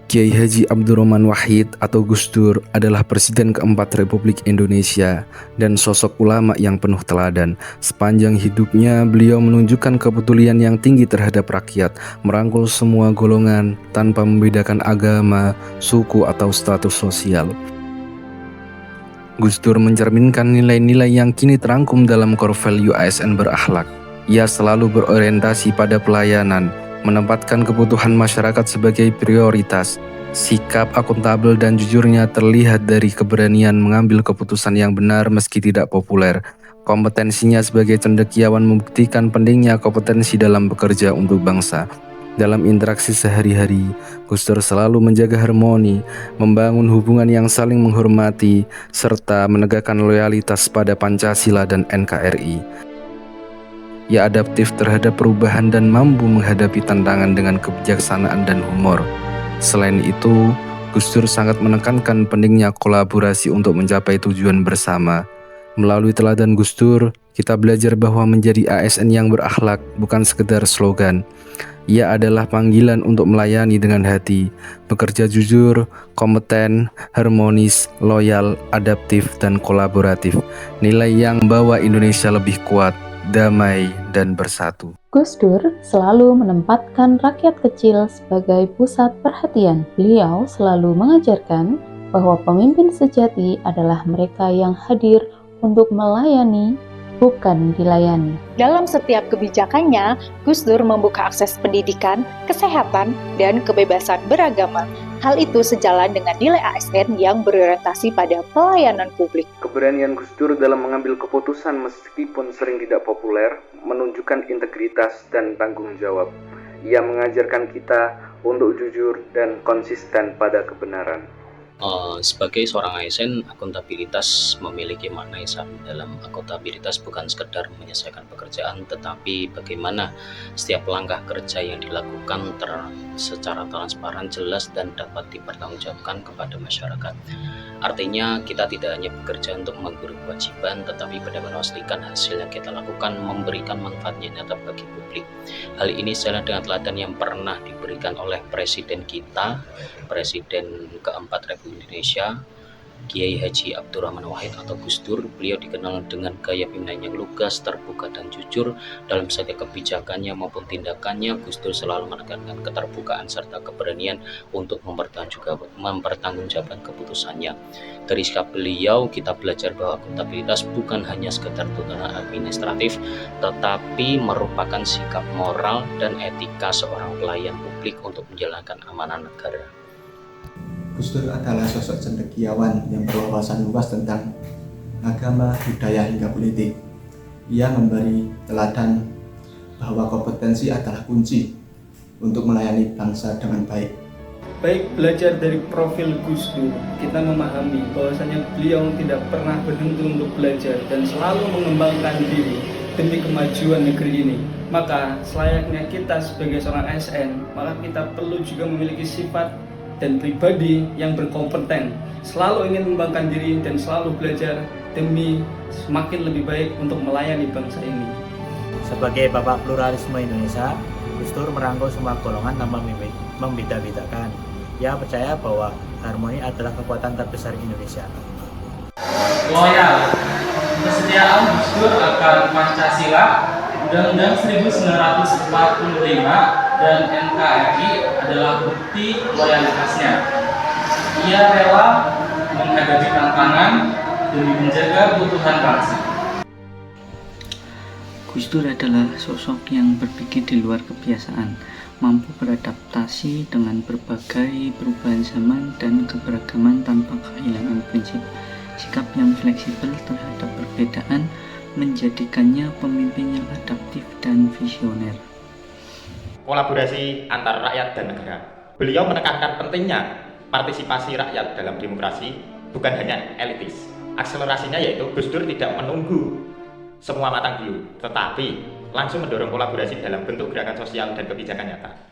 Kiai Haji Abdurrahman Wahid atau Gus Dur adalah Presiden keempat Republik Indonesia dan sosok ulama yang penuh teladan. Sepanjang hidupnya, beliau menunjukkan kepedulian yang tinggi terhadap rakyat, merangkul semua golongan tanpa membedakan agama, suku, atau status sosial. Gus Dur mencerminkan nilai-nilai yang kini terangkum dalam core value ASN berakhlak. Ia selalu berorientasi pada pelayanan, menempatkan kebutuhan masyarakat sebagai prioritas. Sikap akuntabel dan jujurnya terlihat dari keberanian mengambil keputusan yang benar meski tidak populer. Kompetensinya sebagai cendekiawan membuktikan pentingnya kompetensi dalam bekerja untuk bangsa. Dalam interaksi sehari-hari, Gus Dur selalu menjaga harmoni, membangun hubungan yang saling menghormati, serta menegakkan loyalitas pada Pancasila dan NKRI. Ia adaptif terhadap perubahan dan mampu menghadapi tantangan dengan kebijaksanaan dan humor. Selain itu, Gus Dur sangat menekankan pentingnya kolaborasi untuk mencapai tujuan bersama. Melalui teladan Gus Dur, kita belajar bahwa menjadi ASN yang berakhlak bukan sekedar slogan. Ia adalah panggilan untuk melayani dengan hati, bekerja jujur, kompeten, harmonis, loyal, adaptif, dan kolaboratif. Nilai yang membawa Indonesia lebih kuat, damai, dan bersatu. Gus Dur selalu menempatkan rakyat kecil sebagai pusat perhatian. Beliau selalu mengajarkan bahwa pemimpin sejati adalah mereka yang hadir untuk melayani, bukan dilayani. Dalam setiap kebijakannya, Gus Dur membuka akses pendidikan, kesehatan, dan kebebasan beragama. Hal itu sejalan dengan nilai ASN yang berorientasi pada pelayanan publik. Keberanian Gus Dur dalam mengambil keputusan meskipun sering tidak populer menunjukkan integritas dan tanggung jawab. Ia mengajarkan kita untuk jujur dan konsisten pada kebenaran. Sebagai seorang ASN, akuntabilitas memiliki makna yang dalam akuntabilitas bukan sekedar menyelesaikan pekerjaan, tetapi bagaimana setiap langkah kerja yang dilakukan secara transparan, jelas, dan dapat dipertanggungjawabkan kepada masyarakat. Artinya, kita tidak hanya bekerja untuk mengguru kewajiban, tetapi benar-benar memastikan hasil yang kita lakukan memberikan manfaat yang nyata bagi publik. Hal ini sejalan dengan teladan yang pernah diberikan oleh Presiden kita, Presiden keempat Republik Indonesia, Kiai Haji Abdurrahman Wahid atau Gus Dur. Beliau dikenal dengan gaya pimpinan yang lugas, terbuka, dan jujur dalam setiap kebijakannya maupun tindakannya. Gus Dur selalu menekankan keterbukaan serta keberanian untuk mempertanggungjawabkan keputusannya. Dari sikap beliau, kita belajar bahwa akuntabilitas bukan hanya sekedar tuntutan administratif, tetapi merupakan sikap moral dan etika seorang pelayan publik untuk menjalankan amanah negara. Gus Dur adalah sosok cendekiawan yang berwawasan luas tentang agama, budaya, hingga politik. Ia memberi teladan bahwa kompetensi adalah kunci untuk melayani bangsa dengan baik. Baik belajar dari profil Gus Dur, kita memahami bahwasanya beliau tidak pernah berhenti untuk belajar dan selalu mengembangkan diri demi kemajuan negeri ini. Maka selayaknya kita sebagai seorang ASN, maka kita perlu juga memiliki sifat dan pribadi yang berkompeten, selalu ingin mengembangkan diri dan selalu belajar demi semakin lebih baik untuk melayani bangsa ini. Sebagai bapak pluralisme Indonesia, Gus Dur merangkul semua golongan tanpa membeda-bedakan. Ia percaya bahwa harmoni adalah kekuatan terbesar Indonesia. Loyal, kesetiaan Gus Dur akan Pancasila, Undang-Undang 1945 dan NKRI adalah bukti loyalitasnya. Ia rela menghadapi tantangan demi menjaga keutuhan bangsa. Gus Dur adalah sosok yang berpikir di luar kebiasaan, mampu beradaptasi dengan berbagai perubahan zaman dan keberagaman tanpa kehilangan prinsip. Sikap yang fleksibel terhadap perbedaan menjadikannya pemimpin yang adaptif dan visioner. Kolaborasi antara rakyat dan negara. Beliau menekankan pentingnya partisipasi rakyat dalam demokrasi, bukan hanya elitis. Akselerasinya yaitu Gus Dur tidak menunggu semua matang dulu, tetapi langsung mendorong kolaborasi dalam bentuk gerakan sosial dan kebijakan nyata.